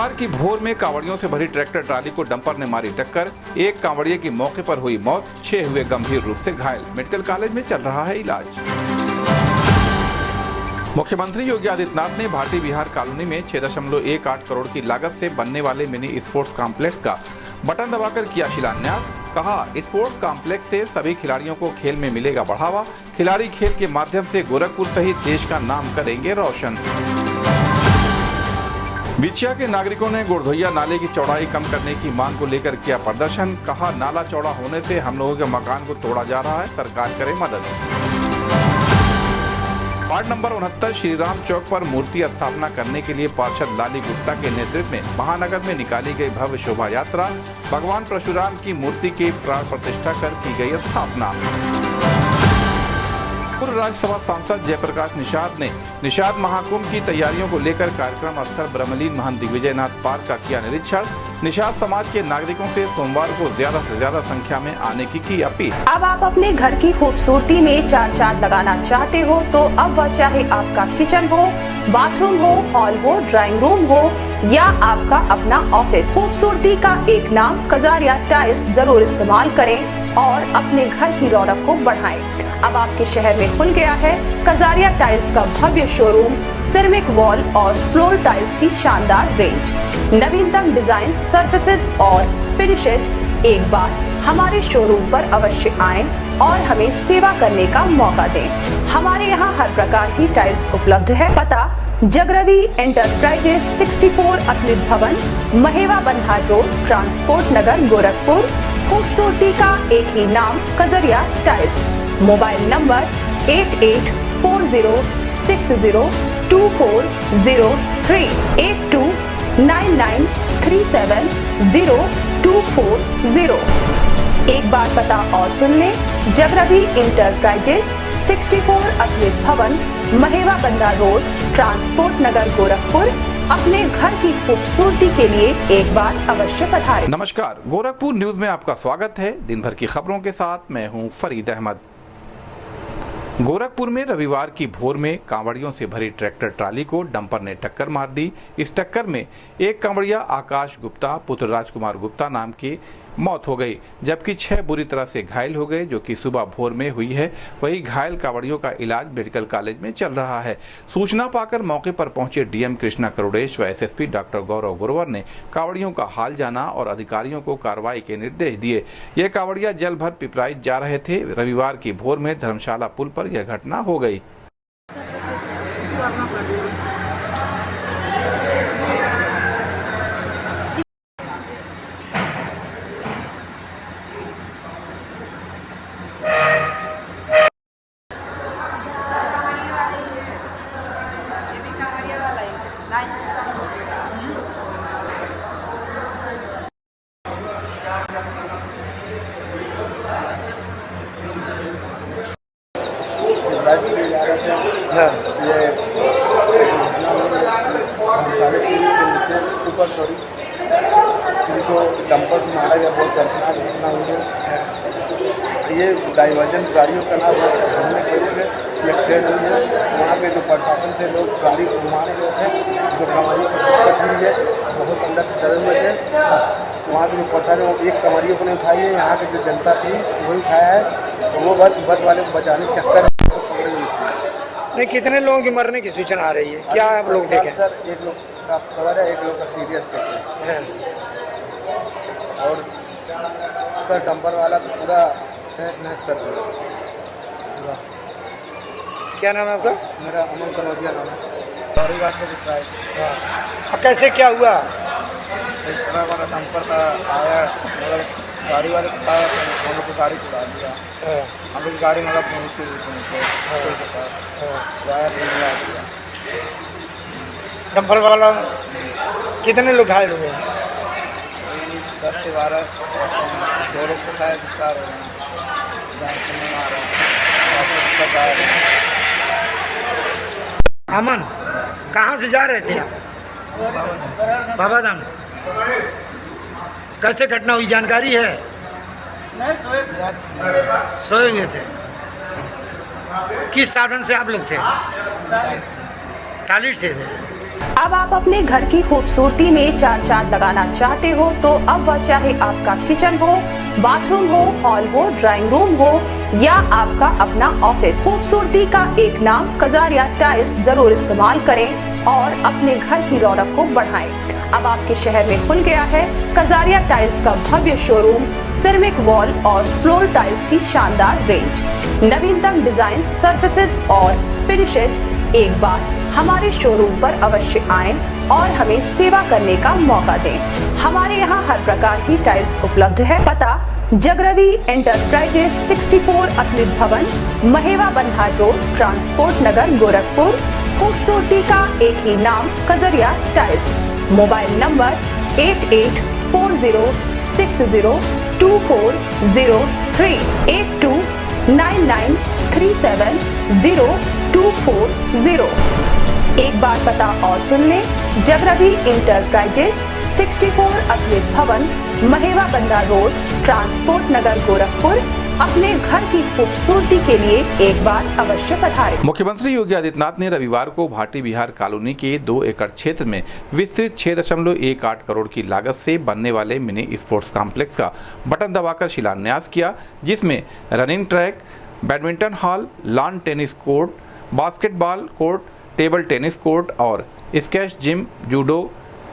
रविवार की भोर में कांवड़ियों से भरी ट्रैक्टर ट्राली को डंपर ने मारी टक्कर। एक कांवड़िये की मौके पर हुई मौत, 6 हुए गंभीर रूप से घायल। मेडिकल कॉलेज में चल रहा है इलाज। मुख्यमंत्री योगी आदित्यनाथ ने भारतीय बिहार कॉलोनी में 6.18 करोड़ की लागत से बनने वाले मिनी स्पोर्ट्स कॉम्प्लेक्स का बटन दबाकर किया शिलान्यास। कहा, स्पोर्ट्स कॉम्प्लेक्स से सभी खिलाड़ियों को खेल में मिलेगा बढ़ावा। खिलाड़ी खेल के माध्यम से गोरखपुर सहित देश का नाम करेंगे रोशन। बिछिया के नागरिकों ने गोरधोइया नाले की चौड़ाई कम करने की मांग को लेकर किया प्रदर्शन। कहा, नाला चौड़ा होने से हम लोगों के मकान को तोड़ा जा रहा है, सरकार करे मदद। वार्ड नंबर 69 श्रीराम चौक पर मूर्ति स्थापना करने के लिए पार्षद लाली गुप्ता के नेतृत्व में महानगर में निकाली गई भव्य शोभा यात्रा। भगवान परशुराम की मूर्ति की प्राण प्रतिष्ठा कर की गई स्थापना। पूर्व राज्यसभा सांसद जयप्रकाश निषाद ने निषाद महाकुंभ की तैयारियों को लेकर कार्यक्रम स्थल ब्रह्मलीन महंत दिग्विजयनाथ पार्क का किया निरीक्षण। निषाद समाज के नागरिकों से सोमवार को ज्यादा से ज्यादा संख्या में आने की अपील। अब आप अपने घर की खूबसूरती में चार चांद लगाना चाहते हो तो अब वह चाहे आपका किचन हो, बाथरूम हो, हॉल हो, ड्राइंग रूम हो या आपका अपना ऑफिस, खूबसूरती का एक नाम कजारिया टाइल्स जरूर इस्तेमाल करें और अपने घर की रौनक को बढ़ाएं। अब आपके शहर में खुल गया है कजारिया टाइल्स का भव्य शोरूम। सिरेमिक वॉल और फ्लोर टाइल्स की शानदार रेंज, नवीनतम डिजाइन, सर्फेसेज और फिनिशेज। एक बार हमारे शोरूम पर अवश्य आएं और हमें सेवा करने का मौका दें। हमारे यहाँ हर प्रकार की टाइल्स उपलब्ध है। पता जगरवी एंटरप्राइजेस 64 अखिल भवन, महेवा बंधार रोड, ट्रांसपोर्ट नगर, गोरखपुर। खूबसूरती का एक ही नाम कजारिया टाइल्स। Mobile number 8840602403 8299370240। एक बार पता और सुन लें, जगरवी इंटरप्राइजेज 64 अखिल भवन, महेवा बंदा रोड, ट्रांसपोर्ट नगर, गोरखपुर। अपने घर की खूबसूरती के लिए एक बार अवश्य पधारें। नमस्कार, गोरखपुर न्यूज में आपका स्वागत है। दिन भर की खबरों के साथ मैं हूं फरीद अहमद। गोरखपुर में रविवार की भोर में कांवड़ियों से भरी ट्रैक्टर ट्राली को डंपर ने टक्कर मार दी। इस टक्कर में एक कांवड़िया आकाश गुप्ता पुत्र राजकुमार गुप्ता नाम की मौत हो गई, जबकि 6 बुरी तरह से घायल हो गए, जो कि सुबह भोर में हुई है। वहीं घायल कांवड़ियों का इलाज मेडिकल कॉलेज में चल रहा है। सूचना पाकर मौके पर पहुंचे डीएम कृष्णा करुड़ेश व एसएसपी डॉक्टर गौरव गुरवर ने कांवड़ियों का हाल जाना और अधिकारियों को कार्रवाई के निर्देश दिए। ये कांवड़िया जल भर पिपराइच जा रहे थे। रविवार की भोर में धर्मशाला पुल पर यह घटना हो गई। हाँ, ये धर्मशाला के नीचे ऊपर सॉरी इनको डंपर से मारा गया। बहुत दर्दनाक घटना हुई है। ये डाइवर्जन गाड़ियों का नाम घूमने की वजह से एक्सीडेंट हुई है। वहाँ पे जो प्रशासन थे लोग गाड़ी को घुमाने गए थे, जो कमारी को दिक्कत हुई है, बहुत अंदर से डरे हुए थे। वहाँ के जो प्रशासन एक कमारियों को नहीं उठाई है, यहाँ की जो जनता थी वही उठाया है। तो वो बस वाले को बचाने चक्कर नहीं। कितने लोगों की मरने की सूचना आ रही है, क्या आप लोग देखें? सर, एक लोग का खबर है, एक लोग का सीरियस है। और सर डंपर वाला तो पूरा तहस-नहस कर दिया। क्या नाम है आपका? मेरा अमन कनौजिया नाम है। गौरी घाट से पिपराइच। कैसे क्या हुआ? एक वाला डंपर का आया, मतलब गाड़ी वाले को आया, हम लोग की गाड़ी को डाल दिया। हम लोग गाड़ी मतलब पहुँची के पास वायर दिया। डंपर वाला कितने लोग घायल हुए? 10 से 12। 2 लोग तो शायद एक्सपायर हो गए। अमन, कहाँ से जा रहे थे आप? बाबाधाम। कैसे घटना हुई, जानकारी है? नहीं, सोए हुए थे। किस साधन से आप लोग थे? टालिट से थे। अब आप अपने घर की खूबसूरती में चार चांद लगाना चाहते हो तो अब वह चाहे आपका किचन हो, बाथरूम हो, हॉल हो, ड्राइंग रूम हो या आपका अपना ऑफिस, खूबसूरती का एक नाम कजारिया टाइल्स जरूर इस्तेमाल करें और अपने घर की रौनक को बढ़ाएं। अब आपके शहर में खुल गया है कजारिया टाइल्स का भव्य शोरूम, सिरेमिक वॉल और फ्लोर टाइल्स की शानदार रेंज, नवीनतम डिजाइन, सर्फेसेज और फिनिशेज। एक बार हमारे शोरूम पर अवश्य आएं और हमें सेवा करने का मौका दें। हमारे यहाँ हर प्रकार की टाइल्स उपलब्ध है। पता जगरवी एंटरप्राइजेस 64 अखिल भवन, महेवा बंधा रोड, ट्रांसपोर्ट नगर, गोरखपुर। खूबसूरती का एक ही नाम कजारिया टाइल्स। Mobile number 8840602403 8299370240। एक बार पता और सुन लें, जगरवी इंटरप्राइजेज 64 अखिल भवन, महेवा बंधा रोड, ट्रांसपोर्ट नगर, गोरखपुर। अपने घर की खूबसूरती के लिए एक बार अवश्य पधारें। मुख्यमंत्री योगी आदित्यनाथ ने रविवार को भाटी बिहार कॉलोनी के 2 एकड़ क्षेत्र में विस्तृत 6.18 करोड़ की लागत से बनने वाले मिनी स्पोर्ट्स कॉम्प्लेक्स का बटन दबाकर शिलान्यास किया, जिसमें running track, badminton hall, lawn tennis court, basketball court, table tennis court और स्क्वैश जिम, जूडो,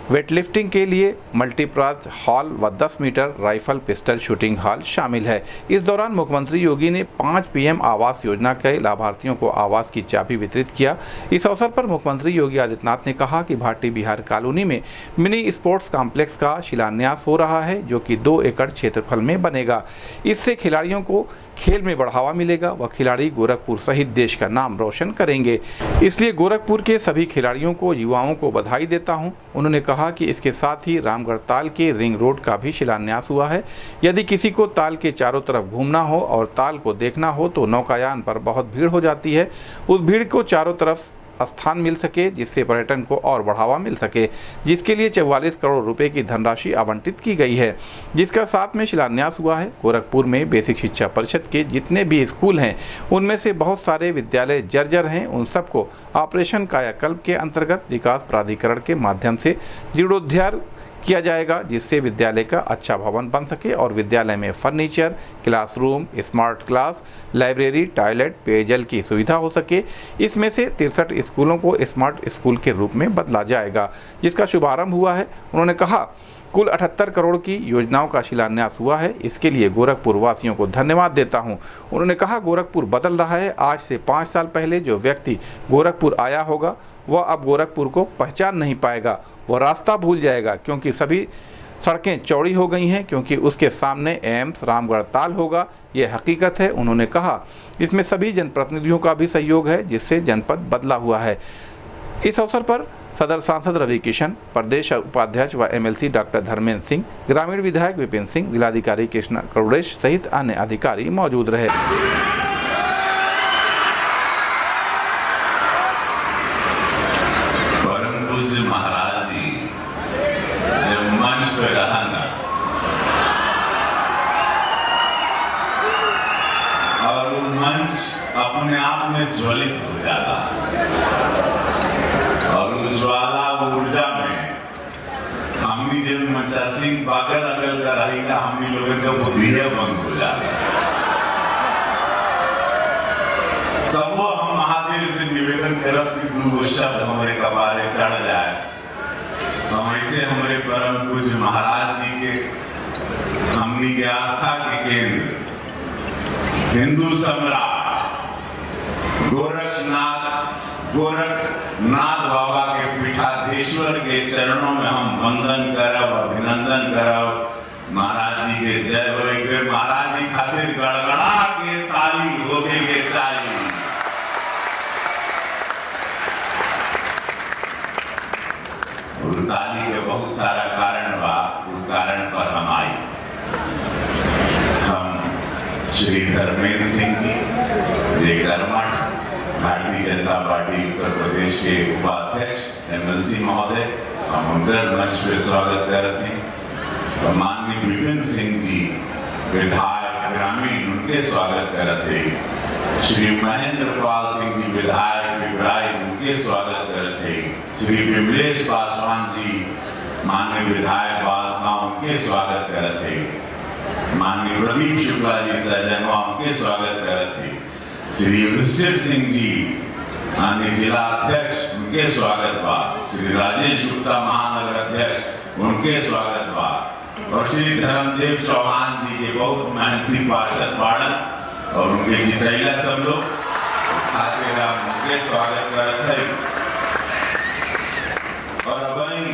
वेटलिफ्टिंग के लिए मल्टीपर्पज हॉल व 10 metre rifle pistol shooting hall शामिल है। इस दौरान मुख्यमंत्री योगी ने 5 PM आवास योजना के लाभार्थियों को आवास की चाबी वितरित किया। इस अवसर पर मुख्यमंत्री योगी आदित्यनाथ ने कहा कि भाटी बिहार कॉलोनी में मिनी स्पोर्ट्स कॉम्प्लेक्स का शिलान्यास हो रहा है, जो कि 2 एकड़ क्षेत्रफल में बनेगा। इससे खिलाड़ियों को खेल में बढ़ावा मिलेगा व खिलाड़ी गोरखपुर सहित देश का नाम रोशन करेंगे। इसलिए गोरखपुर के सभी खिलाड़ियों को, युवाओं को बधाई देता हूं। उन्होंने कहा कि इसके साथ ही रामगढ़ ताल के रिंग रोड का भी शिलान्यास हुआ है। यदि किसी को ताल के चारों तरफ घूमना हो और ताल को देखना हो तो नौकायान पर बहुत भीड़ हो जाती है। उस भीड़ को चारों तरफ स्थान मिल सके, जिससे पर्यटन को और बढ़ावा मिल सके, जिसके लिए 44 करोड़ रुपए की धनराशि आवंटित की गई है, जिसका साथ में शिलान्यास हुआ है। गोरखपुर में बेसिक शिक्षा परिषद के जितने भी स्कूल हैं, उनमें से बहुत सारे विद्यालय जर्जर हैं। उन सबको ऑपरेशन कायाकल्प के अंतर्गत विकास प्राधिकरण के माध्यम से जीर्णोद्धार किया जाएगा, जिससे विद्यालय का अच्छा भवन बन सके और विद्यालय में furniture, classroom, smart class, library, toilet, पेयजल की सुविधा हो सके। इसमें से 63 स्कूलों को स्मार्ट स्कूल के रूप में बदला जाएगा, जिसका शुभारंभ हुआ है। उन्होंने कहा कुल 78 करोड़ की योजनाओं का शिलान्यास हुआ है। इसके लिए गोरखपुर वासियों को धन्यवाद देता हूं। उन्होंने कहा गोरखपुर बदल रहा है। आज से 5 साल पहले जो व्यक्ति गोरखपुर आया होगा वह अब गोरखपुर को पहचान नहीं पाएगा, वो रास्ता भूल जाएगा, क्योंकि सभी सड़कें चौड़ी हो गई हैं, क्योंकि उसके सामने एम्स, रामगढ़ ताल होगा। ये हकीकत है। उन्होंने कहा इसमें सभी जनप्रतिनिधियों का भी सहयोग है, जिससे जनपद बदला हुआ है। इस अवसर पर सदर सांसद रवि किशन, प्रदेश उपाध्यक्ष व MLC डॉक्टर धर्मेंद्र सिंह, ग्रामीण विधायक विपिन सिंह, जिलाधिकारी कृष्णा करुड़ेश सहित अन्य अधिकारी मौजूद रहे। महाराज जी जब मंच पे रहना और वो मंच अपने आप में ज्वलित हो जाता और वो ज्वाला ऊर्जा में हमनी जब मंचा सिंह बागर अगल का रहेगा, हमनी लोगों का बुद्धिया बंद हो जाता। तब वो हम महादेव से निवेदन करब कि 2 शब्द हमारे कपारे चढ़ जाए। हम ऐसे हमारे परम पूज्य महाराज जी के, हमनी के आस्था के केंद्र, हिंदू सम्राट गोरखनाथ बाबा के पीठाधीश्वर के चरणों में हम वंदन करब, अभिनंदन करब। महाराज जी के जय हो। महाराज जी खातिर गड़गड़ा के ताली होके के चाहिए। ताली के बहुत सारा कारण बा, उस कारण पर हम आई। हम श्री धर्मेंद्र सिंह जी कर्मठ, भारतीय जनता पार्टी उत्तर प्रदेश के उपाध्यक्ष MLC महोदय, हम उनका मंच पे स्वागत करते हैं। माननीय विपिन सिंह जी विधायक ग्रामीण, उनके स्वागत करते हैं। श्री महेंद्र पाल सिंह जी विधायक पिपराइच उनके स्वागत करते श्री विमलेश पासवान जी माननीय विधायक बासगांव उनके स्वागत करते माननीय प्रदीप शुक्ला जी सहजनवा उनके स्वागत करते श्री युधिष्ठिर सिंह जी माननीय जिला अध्यक्ष उनके स्वागत बा श्री राजेश गुप्ता महानगर अध्यक्ष उनके स्वागत बा और श्री धर्मदेव चौहान जी जे बहुत मेहनती पार्षद बाड़न और उनके जितैला सब लोग उनके स्वागत करते हैं। और वही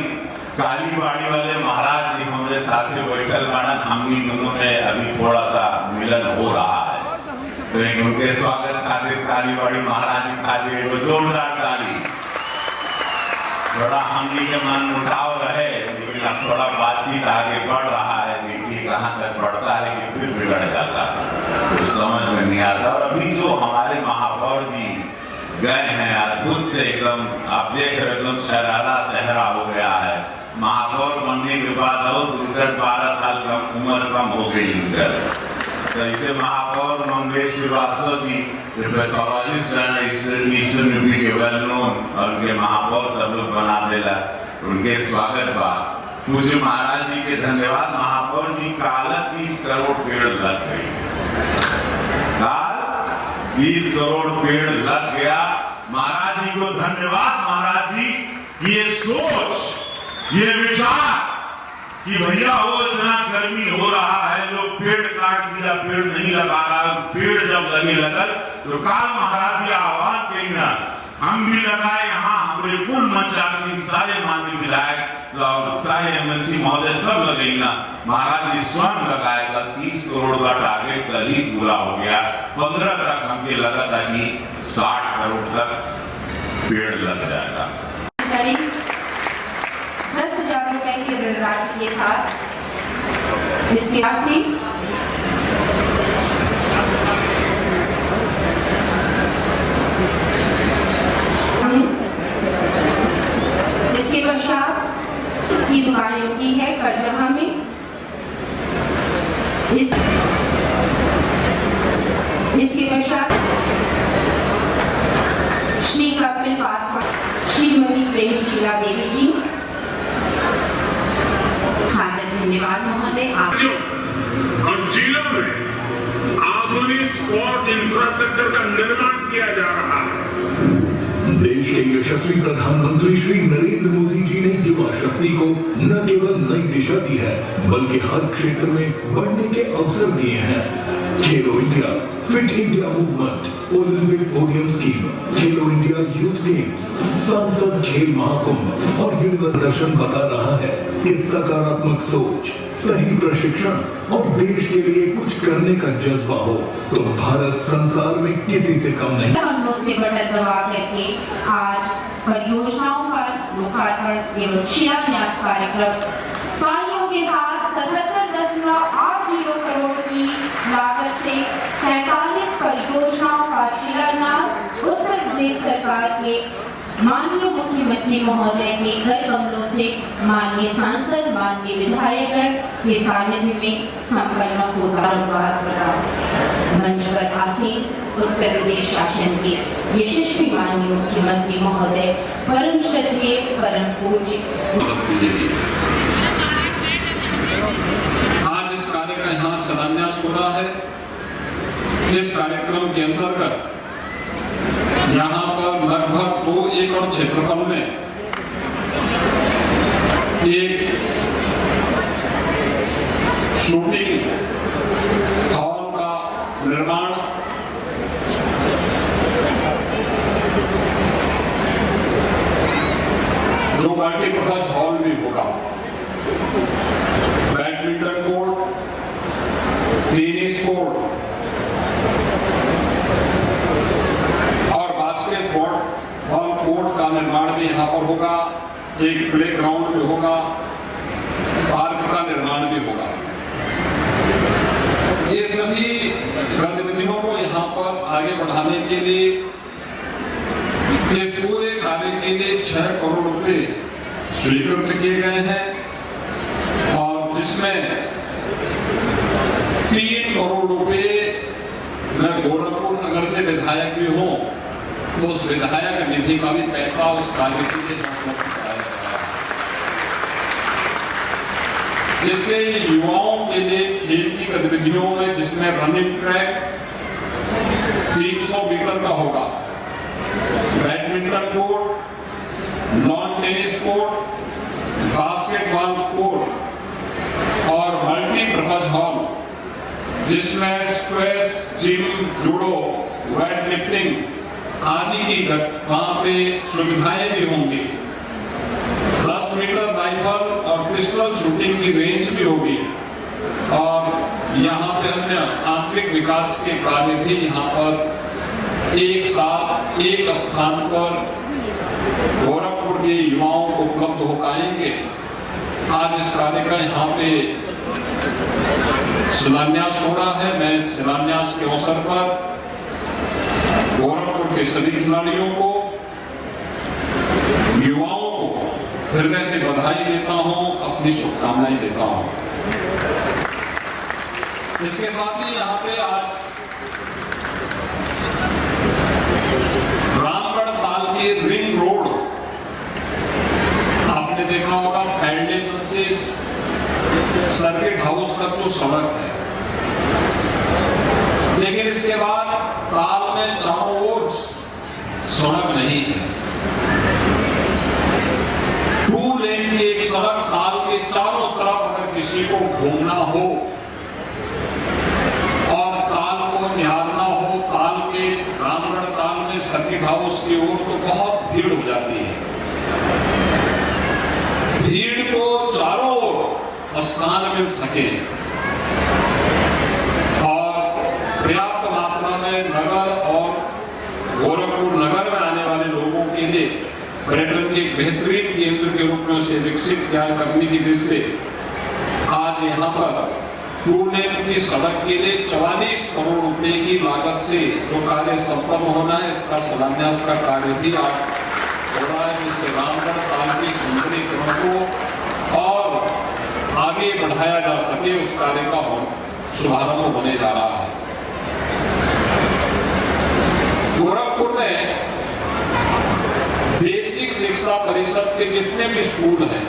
काली बाड़ी वाले महाराज जी हमारे साथ बैठल बाड़न हमनी दोनों में अभी थोड़ा सा मिलन हो रहा है तो उनके स्वागत खातिर काली बाड़ी महाराज जी खातिर जोरदार ताली। थोड़ा हमनी के मन उठाव रहे लेकिन अब थोड़ा बातचीत आगे बढ़ रहा है देखिए कहाँ तक बढ़ता है कि फिर बिगड़ जाता है कुछ समझ में नहीं आता। और अभी जो हमारे महापौर जी गए हैं अद्भुत से एकदम आप देख रहे एकदम शरारा चेहरा हो गया है। महापौर बनने के बाद और उनकर 12 साल कम उम्र कम हो गई उनकर तो इसे महापौर मंगलेश श्रीवास्तव जी पैथोलॉजिस्ट के वेल नोन और उनके महापौर सब लोग बना देला उनके स्वागत बा। मुझे महाराज जी के धन्यवाद। महापौर जी काल 30 करोड़ पेड़ लग गई काल 20 करोड़ पेड़ लग गया। महाराज जी को धन्यवाद। महाराज जी ये सोच ये विचार कि भैया हो इतना गर्मी हो रहा है लोग पेड़ काट दिया पेड़ नहीं लगा रहा पेड़ जब लगे लगल तो काल महाराज जी आह्वान करेंगे हम भी लगाए यहाँ हमारे कुल मंचासी सारे माननीय विधायक और सारे एमएलसी महोदय सब लगेगा। महाराज जी स्वयं लगाएगा 30 करोड़ का टारगेट कल ही पूरा हो गया। 15 तक हमके लगा था कि 60 करोड़ तक पेड़ लग जाएगा। 10,000 रुपए की ऋण राशि के साथ इसकी राशि इसके पश्चात ये दुकान इनकी है करजहा में। इसके पश्चात श्री कपिल पासवान श्रीमती प्रेमशीला देवी जी धन्यवाद महोदय। और जिलों में आधुनिक स्पोर्ट इंफ्रास्ट्रक्चर का निर्माण किया जा रहा है। देश के यशस्वी प्रधानमंत्री श्री नरेंद्र मोदी जी ने युवा शक्ति को न केवल नई दिशा दी है बल्कि हर क्षेत्र में बढ़ने के अवसर दिए हैं। खेलो India, fit India movement, Olympic podium scheme, खेलो इंडिया यूथ गेम्स, सांसद खेल महाकुंभ और यूनिवर्सल दर्शन बता रहा है कि सकारात्मक सोच, सही प्रशिक्षण और देश के लिए कुछ करने का जज्बा हो तो भारत संसार में किसी से कम नहीं। हमलों से बटन दबा करके आज परियोजनाओं पर लोकार्पण एवं शिलान्यास कार्यक्रम कार्यों के साथ 77.80 करोड़ की लागत से 43 परियोजनाओं का शिलान्यास उत्तर प्रदेश सरकार के माननीय मुख्यमंत्री महोदय के घर कमलों से माननीय सांसद माननीय विधायकगण के सानिध्य में संपन्न होता मंच पर आसीन उत्तर प्रदेश शासन के यशस्वी माननीय मुख्यमंत्री महोदय परम श्रद्धेय परम पूज्य। आज इस कार्य का यहाँ शिलान्यास हो रहा है। इस कार्यक्रम के अंतर्गत यहाँ पर लगभग 2 एकड़ क्षेत्रफल में एक शूटिंग हॉल का निर्माण, जो मल्टीपर्पज हॉल भी होगा, बैडमिंटन कोर्ट, टेनिस कोर्ट और बास्केटबॉल कोर्ट का निर्माण भी यहाँ पर होगा। एक प्ले ग्राउंड भी होगा, पार्क का निर्माण भी होगा। ये सभी गतिविधियों को यहाँ पर आगे बढ़ाने के लिए इस पूरे कार्य के लिए 6 करोड़ रुपए स्वीकृत किए गए हैं और जिसमें 3 करोड़ रुपए में गोरखपुर नगर से विधायक भी हों तो उस विधायक निधि का भी पैसा उस कार्य के लिए उपलब्ध कराया गया है, जिससे युवाओं के लिए खेल की गतिविधियों में, जिसमें रनिंग ट्रैक 300 मीटर का होगा, badminton court, lawn tennis court, basketball court और मल्टीपर्पज हॉल, जिसमें squash, gym, judo, weight lifting आदि की वहां पे सुविधाएं भी होंगी। 10 मीटर राइफल और पिस्टल शूटिंग की रेंज भी होगी और यहाँ पे अन्य आंतरिक विकास के कार्य भी यहाँ पर एक साथ एक स्थान पर गोरखपुर के युवाओं को उपलब्ध हो पाएंगे। आज इस कार्य का यहाँ पे शिलान्यास हो रहा है। मैं शिलान्यास के अवसर पर गोरखपुर के सभी खिलाड़ियों को, युवाओं को हृदय से बधाई देता हूं, अपनी शुभकामनाएं देता हूं। इसके साथ ही यहाँ पे आज रामगढ़ ताल की रिंग रोड, आपने देखा होगा पैरलेल से सर्किट हाउस तक तो सड़क है, लेकिन इसके बाद ताल में चारों ओर सड़क नहीं है। 2 लेन की एक सड़क ताल के चारों तरफ अगर किसी को घूमना हो और ताल को निहारना हो, ताल के रामगढ़ ताल में सर्किट हाउस की ओर, तो बहुत भीड़ हो जाती है। भीड़ को चारों ओर स्थान मिल सके और पर्याप्त मात्रा में नगर और गोरखपुर नगर में आने वाले लोगों के लिए पर्यटन के बेहतरीन केंद्र के रूप में उसे विकसित करने की दृष्टि से आज यहाँ पर 2 लेन की सड़क के लिए 44 करोड़ रुपए की लागत से जो कार्य संपन्न होना है, इसका शिलान्यास का कार्य भी आज हो रहा है, जिससे रामगढ़ ताल की सुंदरीकरण को और आगे बढ़ाया जा सके, उस कार्य का शुभारंभ होने जा रहा है। गोरखपुर में बेसिक शिक्षा परिषद के जितने भी स्कूल हैं,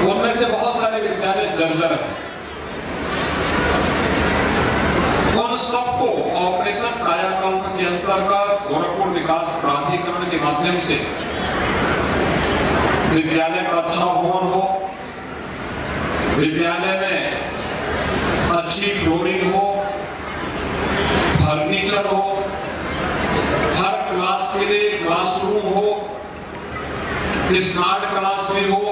उनमें से बहुत सारे विद्यालय जर्जर हैं। उन सबको ऑपरेशन कायाकल्प के अंतर्गत गोरखपुर विकास प्राधिकरण के माध्यम से विद्यालय का अच्छा भवन हो, विद्यालय में अच्छी फ्लोरिंग हो, फर्नीचर हो, हर क्लास के लिए क्लासरूम हो, स्मार्ट क्लास भी हो,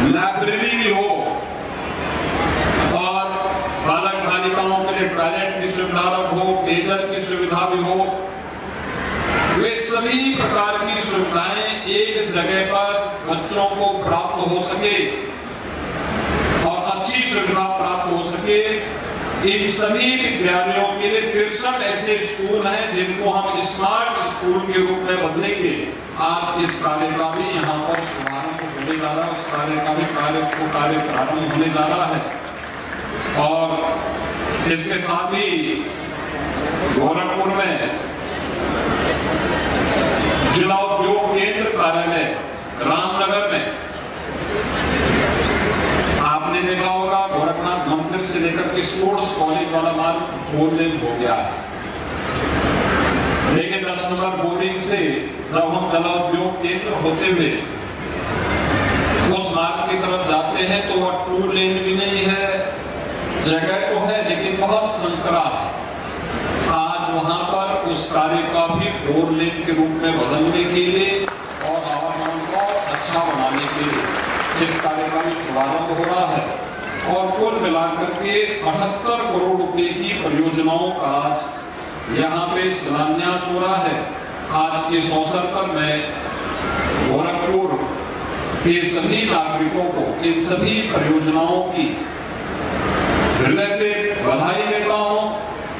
लाइब्रेरी भी हो और बालक बालिकाओं के लिए टॉयलेट की सुविधा हो, पेयजल की सुविधा भी हो। वे सभी प्रकार की सुविधाएं एक जगह पर बच्चों को प्राप्त हो सके और अच्छी सुविधा प्राप्त हो सके। इन सभी विद्यालयों के लिए 63 ऐसे स्कूल हैं जिनको हम स्मार्ट स्कूल के रूप में बदलेंगे। आज इस कार्य का भी यहाँ पर शुभारंभ होने जा रहा है, उस कार्य का भी कार्य प्रारंभ होने जा रहा है। और इसके साथ ही गोरखपुर में जिला उद्योग केंद्र कार्यालय रामनगर में आपने देखा होगा गोरखनाथ मंदिर से लेकर के स्पोर्ट्स कॉलेज वाला मार्ग 4 लेन हो गया है, लेकिन 10 नंबर बोरिंग से जब हम जिला उद्योग केंद्र होते हुए उस मार्ग की तरफ जाते हैं तो वह 2 लेन भी नहीं है, जगह तो है लेकिन बहुत संकरा है। आज वहां पर उस कार्य का भी 4 लेन के रूप में बदलने के लिए और आवागमन को अच्छा बनाने के लिए इस कार्य का भी शुभारंभ हो रहा है। और कुल मिलाकर के 78 करोड़ रुपए की परियोजनाओं का आज यहाँ पे शिलान्यास हो रहा है। आज इस अवसर पर मैं गोरखपुर के सभी नागरिकों को इन सभी परियोजनाओं की हृदय से बधाई देता हूँ।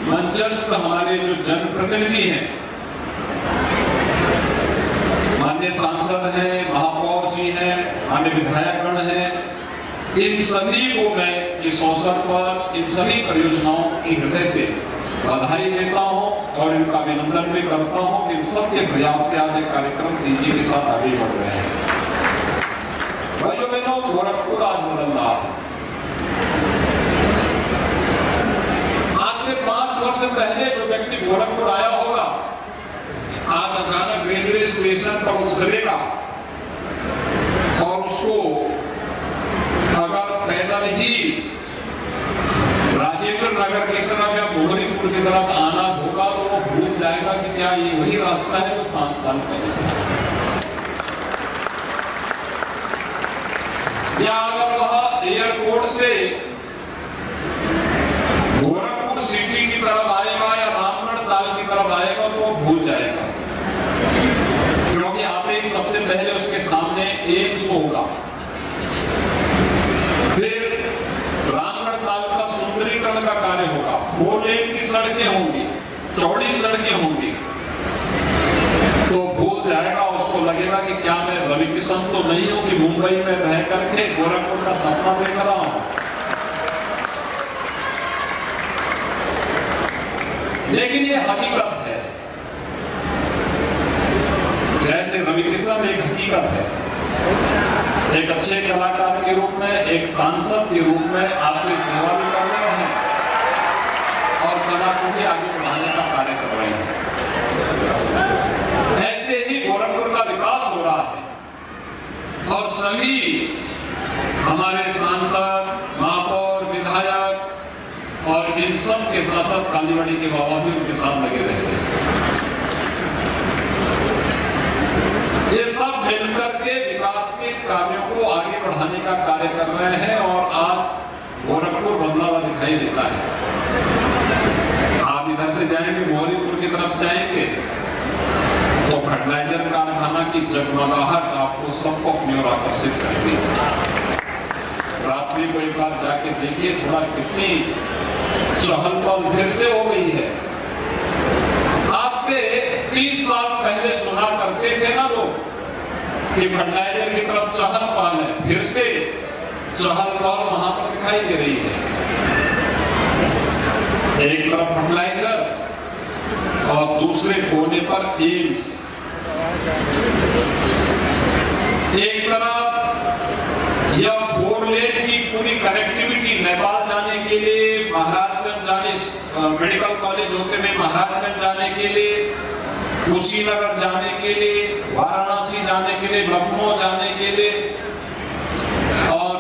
मंचस्थ हमारे जो जनप्रतिनिधि हैं, माननीय सांसद हैं, महापौर जी हैं, माननीय विधायकगण हैं, इन सभी को मैं इस अवसर पर इन सभी परियोजनाओं की हृदय से बधाई देता हूं और इनका अभिनंदन भी करता हूं कि इन सबके प्रयास से आज एक कार्यक्रम तेजी के साथ आगे बढ़ रहे हैं। भाइयों बहनों, गोरखपुर आज बदल रहा है। आज से 5 वर्ष पहले जो व्यक्ति गोरखपुर आया होगा, आज अचानक रेलवे स्टेशन पर उतरेगा और उसको अगर पैदल ही राजेंद्र नगर की तरफ या मोहरीपुर की तरफ आना होगा तो वो भूल जाएगा कि क्या ये वही रास्ता है जो 5 साल पहले था। या अगर वह एयरपोर्ट से गोरखपुर सिटी की तरफ आएगा या रामगढ़ ताल की तरफ आएगा तो वो भूल जाएगा, क्योंकि आते ही सबसे पहले उसके सामने एम्स होगा, फिर रामगढ़ ताल का सुंदरीकरण का कार्य होगा, 4 लेन की सड़कें होंगी, चौड़ी सड़कें होंगी, तो भूल जाएगा। उसको लगेगा कि क्या मैं रवि किशन तो नहीं हूं कि मुंबई में रह करके गोरखपुर का सपना देख रहा हूं। लेकिन ये हकीकत है, जैसे रवि किशन एक हकीकत है, एक अच्छे कलाकार के रूप में, एक सांसद के रूप में आपकी सेवा भी कर रहे हैं और कला को भी आगे बढ़ाने का कार्य कर रहे हैं। ऐसे ही गोरखपुर का विकास हो रहा है और सभी हमारे सांसद, महापौर, विधायक और इन सब के साथ साथ कालीवाड़ी के बाबा भी उनके साथ लगे रहते हैं। ये सब मिलकर के विकास के कार्यों को आगे बढ़ाने का कार्य कर रहे हैं और आज गोरखपुर बदला हुआ दिखाई देता है। आप इधर से जाएंगे, मोहरीपुर की तरफ जाएंगे तो फर्टिलाइजर कारखाना की जगमगाहट आपको सबको अपनी ओर आकर्षित करती है। रात्रि को एक बार जाके देखिए थोड़ा, कितनी चहल पहल फिर से हो गई है। आज से 30 साल पहले सुना करते थे ना लोग कि फर्टिलाइजर की तरफ चहल पहल है, फिर से चहल पहल वहां पर दिखाई दे रही है। एक तरफ फर्टिलाइजर और दूसरे कोने पर एम्स, एक तरफ यह 4 लेन की पूरी कनेक्टिविटी नेपाल जाने के लिए, महाराजगंज जाने मेडिकल कॉलेज होते हुए महाराजगंज जाने के लिए, कुशीनगर जाने के लिए, वाराणसी जाने के लिए, लखनऊ जाने के लिए और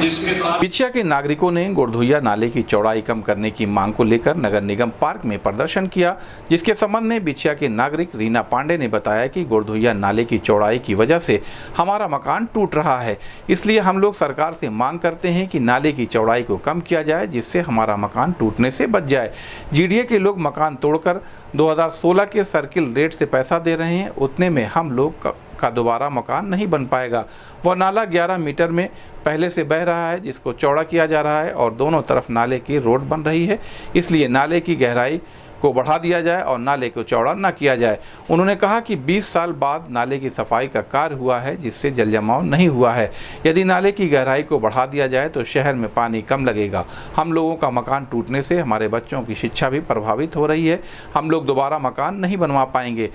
इसके साथ बिछिया के नागरिकों ने गोरधुइया नाले की चौड़ाई कम करने की मांग को लेकर नगर निगम पार्क में प्रदर्शन किया, जिसके संबंध में बिछिया के नागरिक रीना पांडे ने बताया कि गोरधुइया नाले की चौड़ाई की वजह से हमारा मकान टूट रहा है, इसलिए हम लोग सरकार से मांग करते हैं कि नाले की चौड़ाई को कम किया जाए, जिससे हमारा मकान टूटने से बच जाए। जीडीए के लोग मकान तोड़कर 2016 के सर्किल रेट से पैसा दे रहे हैं, उतने में हम लोग का दोबारा मकान नहीं बन पाएगा। वह नाला 11 मीटर में पहले से बह रहा है, जिसको चौड़ा किया जा रहा है और दोनों तरफ नाले की रोड बन रही है, इसलिए नाले की गहराई को बढ़ा दिया जाए और नाले को चौड़ा न किया जाए। उन्होंने कहा कि 20 साल बाद नाले की सफाई का कार्य हुआ है, जिससे जल जमाव नहीं हुआ है। यदि नाले की गहराई को बढ़ा दिया जाए तो शहर में पानी कम लगेगा। हम लोगों का मकान टूटने से हमारे बच्चों की शिक्षा भी प्रभावित हो रही है, हम लोग दोबारा मकान नहीं बनवा पाएंगे।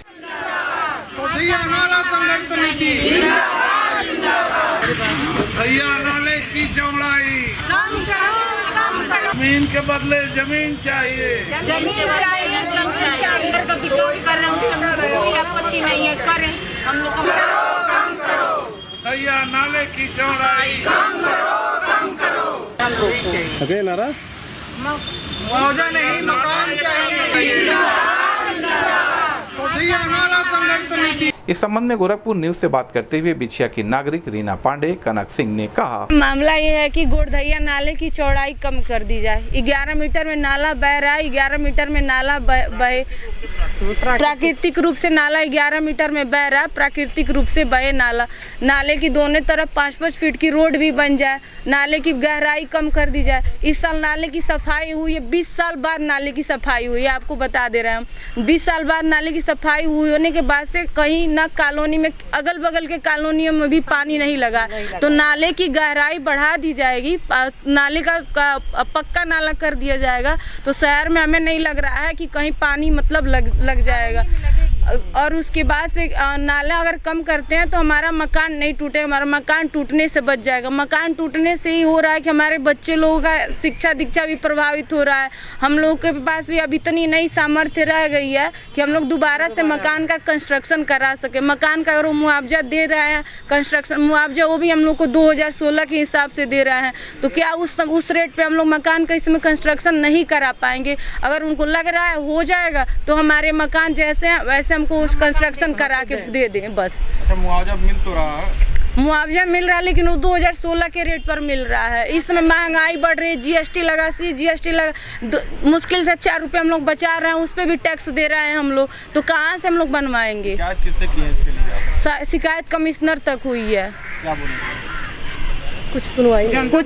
नाले की चौड़ाई कम करो, जमीन के बदले जमीन चाहिए, जमीन चाहिए, जमीन चाहिए। का विकास कर रहे हैं, हम लोग कोई आपत्ति नहीं है, करें हम लोग कम करो। भैया नाले की चौड़ाई कम करो। अरे नारा मौजा नहीं, मकान चाहिए। इस संबंध में गोरखपुर न्यूज से बात करते हुए बिछिया की नागरिक रीना पांडे कनक सिंह ने कहा, मामला ये है कि गोरधुइया नाले की चौड़ाई कम कर दी जाए। 11 मीटर में नाला बह रहा है, 11 मीटर में नाला बहे, प्राकृतिक रूप से नाला 11 मीटर में बह रहा है, प्राकृतिक रूप से बहे नाला। नाले की दोनों तरफ 5-5 फीट की रोड भी बन जाए, नाले की गहराई कम कर दी जाए। इस साल नाले की सफाई हुई है, 20 साल बाद नाले की सफाई हुई है, आपको बता दे रहे हैं हम। 20 साल बाद नाले की सफाई होने के बाद से कहीं ना कॉलोनी में, अगल बगल के कॉलोनियों में भी पानी नहीं लगा। तो नाले की गहराई बढ़ा दी जाएगी, नाले का पक्का नाला कर दिया जाएगा, तो शहर में हमें नहीं लग रहा है कि कहीं पानी मतलब लग जाएगा। और उसके बाद से नाला अगर कम करते हैं तो हमारा मकान नहीं टूटेगा, हमारा मकान टूटने से बच जाएगा। मकान टूटने से ही हो रहा है कि हमारे बच्चे लोगों का शिक्षा दीक्षा भी प्रभावित हो रहा है। हम लोगों के पास भी अब इतनी नई सामर्थ्य रह गई है कि हम लोग दोबारा से मकान का कंस्ट्रक्शन करा सके। मकान का अगर वो मुआवजा दे रहे हैं, कंस्ट्रक्शन मुआवजा, वो भी हम लोग को 2016 के हिसाब से दे रहे हैं, तो क्या उस रेट पे हम लोग मकान का इसमें कंस्ट्रक्शन नहीं करा पाएंगे? अगर उनको लग रहा है हो जाएगा तो हमारे मकान जैसे हैं वैसे हमको उस कंस्ट्रक्शन करा के दे दें बस। अच्छा, मुआवजा मिल तो रहा है? मुआवजा मिल रहा है लेकिन वो 2016 के रेट पर मिल रहा है। इस समय महंगाई बढ़ रही है, जीएसटी लगा, मुश्किल से 4 रुपये हम लोग बचा रहे हैं, उस पर भी टैक्स दे रहे हैं हम लोग, तो कहाँ से हम लोग बनवाएंगे? किससे की है इसके लिए? शिकायत कमिश्नर तक हुई है। क्या बोलेंगे? कुछ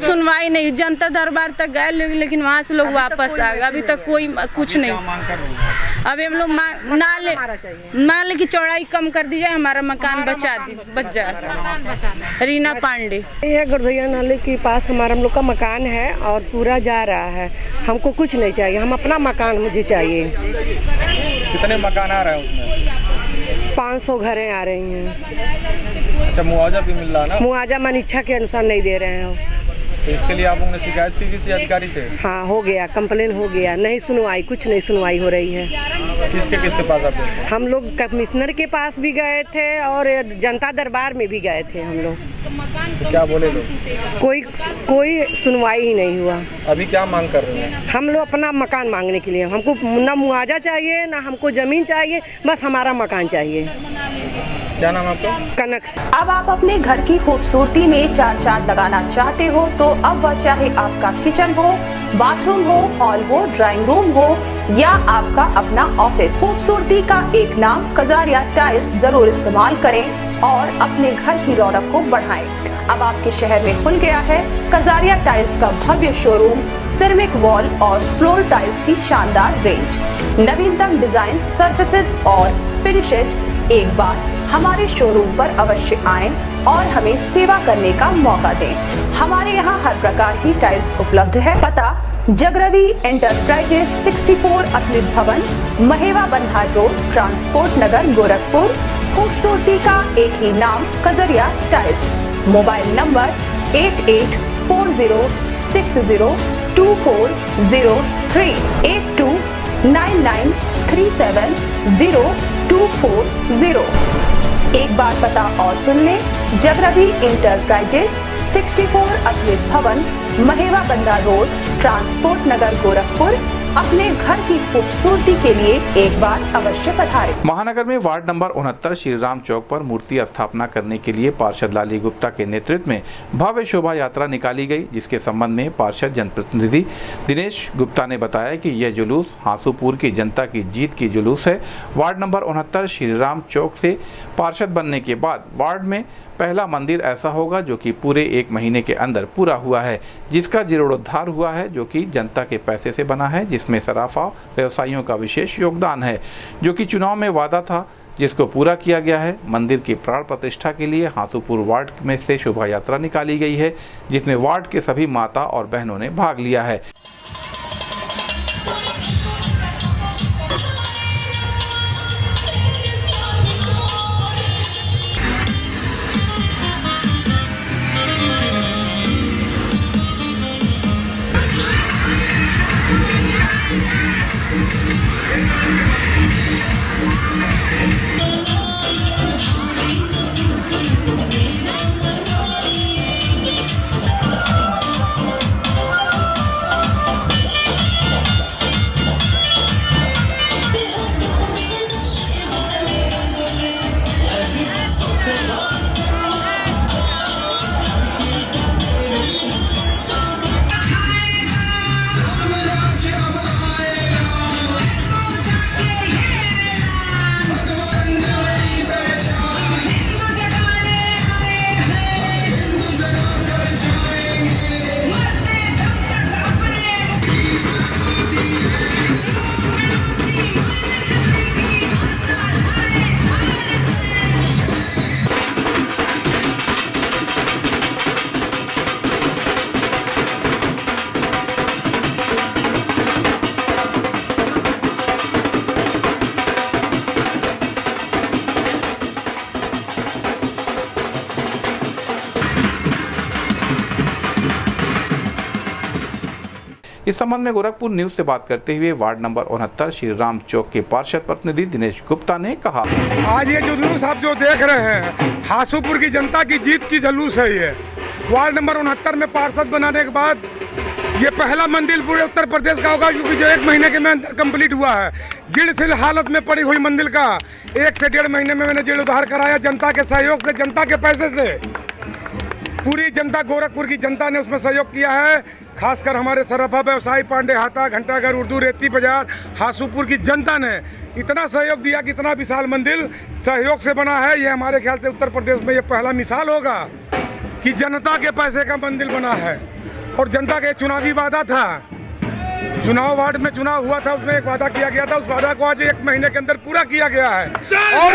सुनवाई नहीं। जनता दरबार तक गए लेकिन वहाँ से लोग वापस आ गए, अभी तक कोई कुछ नहीं। अभी हम लोग नाले की चौड़ाई कम कर दी जाए, हमारा मकान बच जाए। रीना पांडे। ये गोरधैया नाले के पास हम लोग का मकान है और पूरा जा रहा है। हमको कुछ नहीं चाहिए, हम अपना मकान मुझे चाहिए। कितने मकान आ रहे हैं उसमें? 500 घरें आ रही हैं। अच्छा, मुआवजा भी मिल रहा है ना? मुआवजा मन इच्छा के अनुसार नहीं दे रहे हैं। तो इसके लिए आप लोगों ने शिकायत की किसी अधिकारी से? हाँ, हो गया, कंप्लेन हो गया, नहीं सुनवाई, कुछ नहीं सुनवाई हो रही है। किसके पास आप गए थे? हम लोग कमिश्नर के पास भी गए थे और जनता दरबार में भी गए थे हम लोग। तो क्या बोले लोग? कोई सुनवाई ही नहीं हुआ। अभी क्या मांग कर रहे हैं? हम लोग अपना मकान मांगने के लिए, हमको ना मुआवजा चाहिए ना हमको जमीन चाहिए, बस हमारा मकान चाहिए। क्या नाम आपका? कनक। अब आप अपने घर की खूबसूरती में 4 चांद लगाना चाहते हो तो अब वह चाहे आपका किचन हो, बाथरूम हो, हॉल हो, ड्राइंग रूम हो या आपका अपना ऑफिस, खूबसूरती का एक नाम कजारिया टाइल्स जरूर इस्तेमाल करें और अपने घर की रौनक को बढ़ाएं। अब आपके शहर में खुल गया है कजारिया टाइल्स का भव्य शोरूम, सिरेमिक वॉल और फ्लोर टाइल्स की शानदार रेंज, नवीनतम डिजाइन, सर्फेसेज और फिनिशेज। एक बार हमारे शोरूम पर अवश्य आएं और हमें सेवा करने का मौका दें। हमारे यहाँ हर प्रकार की टाइल्स उपलब्ध है। पता जगरवी एंटरप्राइजेस 64 अखिल भवन, महेवा बंधार रोड, ट्रांसपोर्ट नगर, गोरखपुर। खूबसूरती का एक ही नाम कजरिया टाइल्स। Mobile number 8840602403 8299370240। एक बार पता और सुन लें, जगरवी एंटरप्राइजेज 64 अखिल भवन, महेवा बंदा रोड, ट्रांसपोर्ट नगर, गोरखपुर। अपने घर की खूबसूरती के लिए एक बार अवश्य पधारें। महानगर में वार्ड नंबर 69 श्री राम चौक पर मूर्ति स्थापना करने के लिए पार्षद लाली गुप्ता के नेतृत्व में भव्य शोभा यात्रा निकाली गई, जिसके संबंध में पार्षद जनप्रतिनिधि दिनेश गुप्ता ने बताया कि यह जुलूस हांसूपुर की जनता की जीत की जुलूस है। वार्ड नंबर 69 श्री राम चौक से पार्षद बनने के बाद वार्ड में पहला मंदिर ऐसा होगा जो कि पूरे 1 महीने के अंदर पूरा हुआ है, जिसका जीर्णोद्धार हुआ है, जो कि जनता के पैसे से बना है, जिसमें सराफा व्यवसायियों का विशेष योगदान है, जो कि चुनाव में वादा था, जिसको पूरा किया गया है। मंदिर की प्राण प्रतिष्ठा के लिए हांसूपुर वार्ड में से शोभा यात्रा निकाली गई है, जिसमें वार्ड के सभी माता और बहनों ने भाग लिया है। इस संबंध में गोरखपुर न्यूज से बात करते हुए वार्ड नंबर 69 श्री राम चौक के पार्षद प्रतिनिधि दिनेश गुप्ता ने कहा, आज ये जुलूस आप जो देख रहे हैं, हासूपुर की जनता की जीत की जुलूस है। ये वार्ड नंबर 69 में पार्षद बनाने के बाद ये पहला मंदिर पूरे उत्तर प्रदेश का होगा, क्योंकि जो 1 महीने के में अंदर कंप्लीट हुआ है। जीर्ण हालत में पड़ी हुई मंदिर का 1 से 1.5 महीने में मैंने जीर्ण उद्धार कराया, जनता के सहयोग से, जनता के पैसे से। पूरी जनता, गोरखपुर की जनता ने उसमें सहयोग किया है। खासकर हमारे सराफा व्यवसायी, पांडे हाता, घंटाघर, उर्दू, रेती बाजार, हासूपुर की जनता ने इतना सहयोग दिया कि इतना विशाल मंदिर सहयोग से बना है। ये हमारे ख्याल से उत्तर प्रदेश में ये पहला मिसाल होगा कि जनता के पैसे का मंदिर बना है। और जनता का चुनावी वादा था, चुनाव वार्ड में चुनाव हुआ था, उसमें एक वादा किया गया था, उस वादा को आज 1 महीने के अंदर पूरा किया गया है। और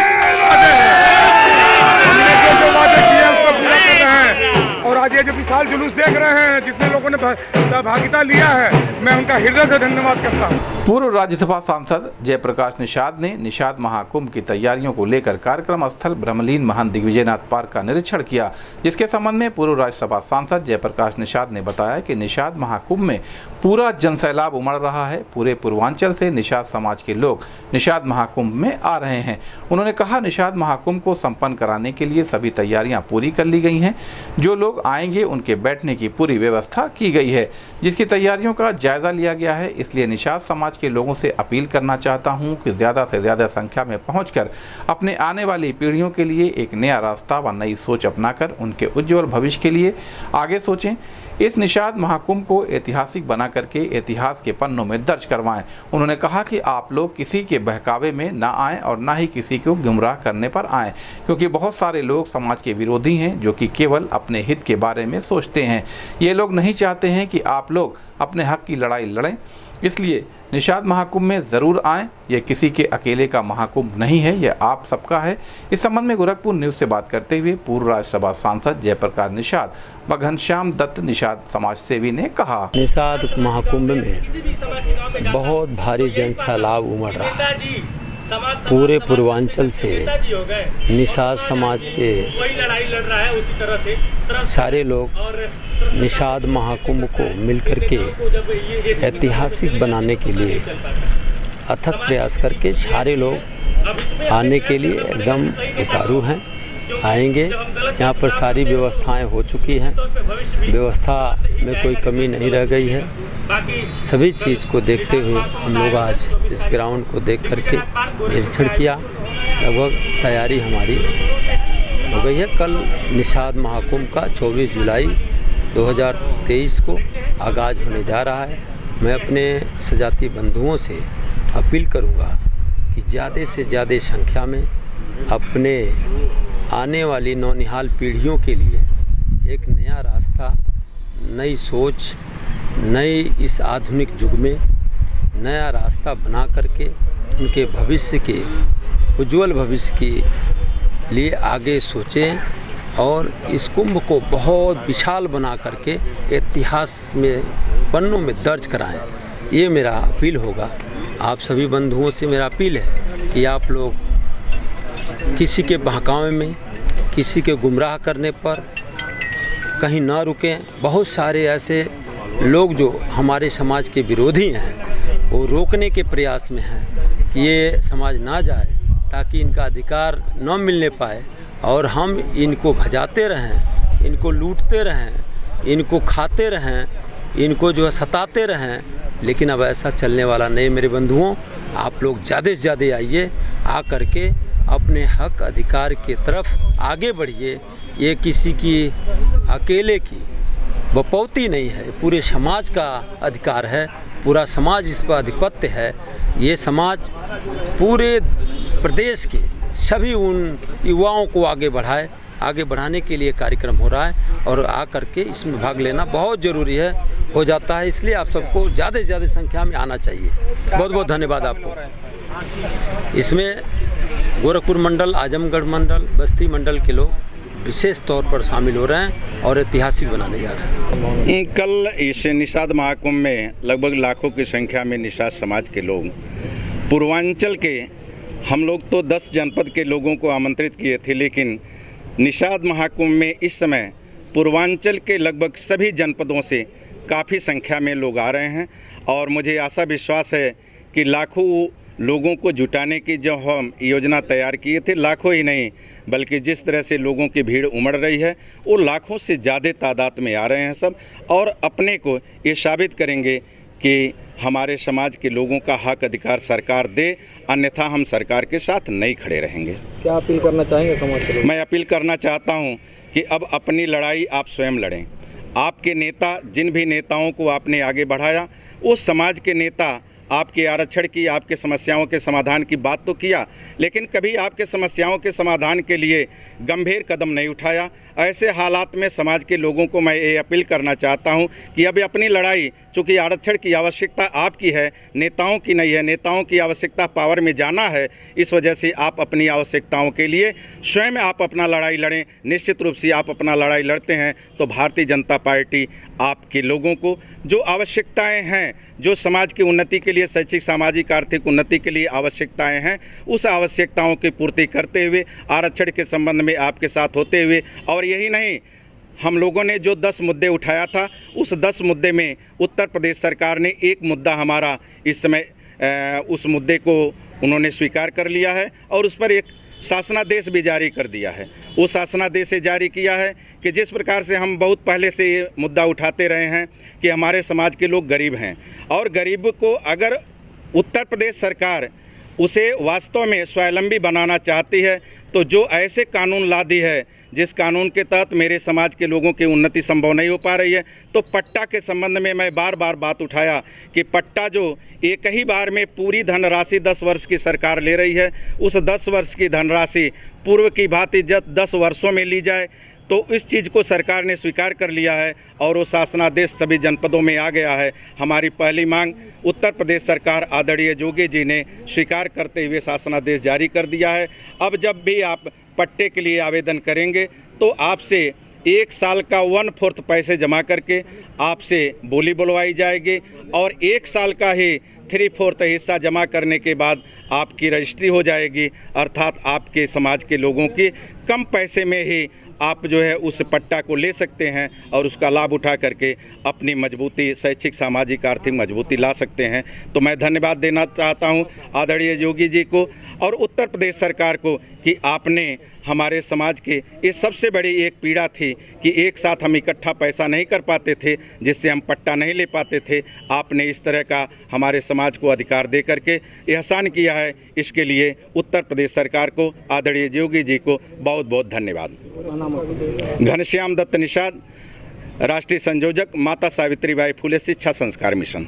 हमने जो वादे किए उसको पूरा कर रहे हैं। और आज ये जो विशाल जुलूस देख रहे हैं, जितने लोगों ने सहभागिता लिया है, मैं उनका हृदय से धन्यवाद करता हूँ। पूर्व राज्यसभा सांसद जयप्रकाश निषाद ने निषाद महाकुंभ की तैयारियों को लेकर कार्यक्रम स्थल ब्रह्मलीन महंत दिग्विजयनाथ पार्क का निरीक्षण किया, जिसके संबंध में पूर्व राज्यसभा सांसद जयप्रकाश निषाद ने बताया कि निषाद महाकुंभ में पूरा जनसैलाब उमड़ रहा है। पूरे पूर्वांचल से निषाद समाज के लोग निषाद महाकुंभ में आ रहे हैं। उन्होंने कहा, निषाद महाकुंभ को संपन्न कराने के लिए सभी तैयारियां पूरी कर ली गई हैं। जो लोग आएंगे उनके बैठने की पूरी व्यवस्था की गई है, जिसकी तैयारियों का जायजा लिया गया है। इसलिए निषाद समाज के लोगों से अपील करना चाहता हूं कि ज़्यादा से ज़्यादा संख्या में पहुंचकर अपने आने वाली पीढ़ियों के लिए एक नया रास्ता व नई सोच अपनाकर उनके उज्जवल भविष्य के लिए आगे सोचें। इस निषाद महाकुंभ को ऐतिहासिक बना करके इतिहास के पन्नों में दर्ज करवाएं। उन्होंने कहा कि आप लोग किसी के बहकावे में ना आएं और ना ही किसी को गुमराह करने पर आएं, क्योंकि बहुत सारे लोग समाज के विरोधी हैं जो कि केवल अपने हित के बारे में सोचते हैं। ये लोग नहीं चाहते हैं कि आप लोग अपने हक की लड़ाई लड़ें। इसलिए निषाद महाकुंभ में ज़रूर आएं। यह किसी के अकेले का महाकुंभ नहीं है, यह आप सबका है। इस संबंध में गोरखपुर न्यूज से बात करते हुए पूर्व राज्यसभा सांसद जयप्रकाश निषाद व घनश्याम दत्त निषाद समाज सेवी ने कहा, निषाद महाकुंभ में बहुत भारी जनसैलाब उमड़ रहा है। पूरे पूर्वांचल से निषाद समाज के सारे लोग निषाद महाकुंभ को मिलकर के ऐतिहासिक बनाने के लिए अथक प्रयास करके सारे लोग आने के लिए एकदम उतारू हैं, आएंगे। यहाँ पर सारी व्यवस्थाएं हो चुकी हैं, व्यवस्था में कोई कमी नहीं रह गई है। सभी चीज़ को देखते हुए हम लोग आज इस ग्राउंड को देख करके निरीक्षण किया। लगभग तैयारी हमारी हो गई है। कल निषाद महाकुंभ का 24 जुलाई 2023 को आगाज़ होने जा रहा है। मैं अपने सजाती बंधुओं से अपील करूंगा कि ज़्यादा से ज़्यादा संख्या में अपने आने वाली नौनिहाल पीढ़ियों के लिए एक नया रास्ता, नई सोच, नई इस आधुनिक युग में नया रास्ता बना करके उनके भविष्य के उज्जवल भविष्य के लिए आगे सोचें और इस कुंभ को बहुत विशाल बना करके इतिहास में पन्नों में दर्ज कराएं। ये मेरा अपील होगा। आप सभी बंधुओं से मेरा अपील है कि आप लोग किसी के बहकावे में, किसी के गुमराह करने पर कहीं ना रुकें। बहुत सारे ऐसे लोग जो हमारे समाज के विरोधी हैं, वो रोकने के प्रयास में हैं कि ये समाज ना जाए, ताकि इनका अधिकार न मिलने पाए और हम इनको भजाते रहें, इनको लूटते रहें, इनको खाते रहें, इनको जो है सताते रहें। लेकिन अब ऐसा चलने वाला नहीं मेरे बंधुओं। आप लोग ज़्यादा से ज़्यादा आइए, आ करके अपने हक अधिकार की तरफ आगे बढ़िए। ये किसी की अकेले की बपौती नहीं है, पूरे समाज का अधिकार है, पूरा समाज इस पर अधिपत्य है। ये समाज पूरे प्रदेश के सभी उन युवाओं को आगे बढ़ाए, आगे बढ़ाने के लिए कार्यक्रम हो रहा है और आ करके इसमें भाग लेना बहुत ज़रूरी है, हो जाता है। इसलिए आप सबको ज़्यादा से ज़्यादा संख्या में आना चाहिए। बहुत बहुत धन्यवाद आपको। इसमें गोरखपुर मंडल, आजमगढ़ मंडल, बस्ती मंडल के लोग विशेष तौर पर शामिल हो रहे हैं और ऐतिहासिक बनाने जा रहे हैं। कल इस निषाद महाकुंभ में लगभग लाखों की संख्या में निषाद समाज के लोग, पूर्वांचल के हम लोग तो 10 जनपद के लोगों को आमंत्रित किए थे, लेकिन निषाद महाकुंभ में इस समय पूर्वांचल के लगभग सभी जनपदों से काफ़ी संख्या में लोग आ रहे हैं और मुझे आशा विश्वास है कि लाखों लोगों को जुटाने की जो हम योजना तैयार किए थे, लाखों ही नहीं बल्कि जिस तरह से लोगों की भीड़ उमड़ रही है वो लाखों से ज़्यादा तादाद में आ रहे हैं सब, और अपने को ये साबित करेंगे कि हमारे समाज के लोगों का हक अधिकार सरकार दे, अन्यथा हम सरकार के साथ नहीं खड़े रहेंगे। क्या अपील करना चाहेंगे समाज के लोग? मैं अपील करना चाहता हूं कि अब अपनी लड़ाई आप स्वयं लड़ें। आपके नेता, जिन भी नेताओं को आपने आगे बढ़ाया, उस समाज के नेता आपके आरक्षण की, आपके समस्याओं के समाधान की बात तो किया, लेकिन कभी आपके समस्याओं के समाधान के लिए गंभीर कदम नहीं उठाया। ऐसे हालात में समाज के लोगों को मैं ये अपील करना चाहता हूं कि अब अपनी लड़ाई, चूँकि आरक्षण की आवश्यकता आपकी है, नेताओं की नहीं है। नेताओं की आवश्यकता पावर में जाना है, इस वजह से आप अपनी आवश्यकताओं के लिए स्वयं आप अपना लड़ाई लड़ें। निश्चित रूप से आप अपना लड़ाई लड़ते हैं तो भारतीय जनता पार्टी आपके लोगों को जो आवश्यकताएं हैं, जो समाज की उन्नति के लिए, शैक्षिक, सामाजिक, आर्थिक उन्नति के लिए आवश्यकताएं हैं, उस आवश्यकताओं की पूर्ति करते हुए, आरक्षण के संबंध में आपके साथ होते हुए, और यही नहीं, हम लोगों ने जो 10 मुद्दे उठाया था, उस 10 मुद्दे में उत्तर प्रदेश सरकार ने एक मुद्दा हमारा इस समय उस मुद्दे को उन्होंने स्वीकार कर लिया है और उस पर एक शासनादेश भी जारी कर दिया है। वो शासनादेश जारी किया है कि जिस प्रकार से हम बहुत पहले से ये मुद्दा उठाते रहे हैं कि हमारे समाज के लोग गरीब हैं, और गरीब को अगर उत्तर प्रदेश सरकार उसे वास्तव में स्वावलंबी बनाना चाहती है तो जो ऐसे कानून ला दी है जिस कानून के तहत मेरे समाज के लोगों की उन्नति संभव नहीं हो पा रही है, तो पट्टा के संबंध में मैं बार बार बात उठाया कि पट्टा जो एक ही बार में पूरी धनराशि 10 वर्ष की सरकार ले रही है, उस 10 वर्ष की धनराशि पूर्व की भांति 10 वर्षों में ली जाए, तो इस चीज़ को सरकार ने स्वीकार कर लिया है और वो शासनादेश सभी जनपदों में आ गया है। हमारी पहली मांग उत्तर प्रदेश सरकार आदरणीय योगी जी ने स्वीकार करते हुए शासनादेश जारी कर दिया है। अब जब भी आप पट्टे के लिए आवेदन करेंगे तो आपसे 1 साल का 1/4 पैसे जमा करके आपसे बोली बुलवाई जाएगी और 1 साल का ही 3/4 हिस्सा जमा करने के बाद आपकी रजिस्ट्री हो जाएगी, अर्थात आपके समाज के लोगों की कम पैसे में ही आप जो है उस पट्टा को ले सकते हैं और उसका लाभ उठा करके अपनी मजबूती, शैक्षिक, सामाजिक, आर्थिक मजबूती ला सकते हैं। तो मैं धन्यवाद देना चाहता हूं आदरणीय योगी जी को और उत्तर प्रदेश सरकार को कि आपने हमारे समाज के ये सबसे बड़ी एक पीड़ा थी कि एक साथ हम इकट्ठा पैसा नहीं कर पाते थे, जिससे हम पट्टा नहीं ले पाते थे। आपने इस तरह का हमारे समाज को अधिकार दे करके एहसान किया है, इसके लिए उत्तर प्रदेश सरकार को, आदरणीय योगी जी को बहुत बहुत धन्यवाद। घनश्याम दत्त निषाद, राष्ट्रीय संयोजक, माता सावित्रीबाई फुले शिक्षा संस्कार मिशन।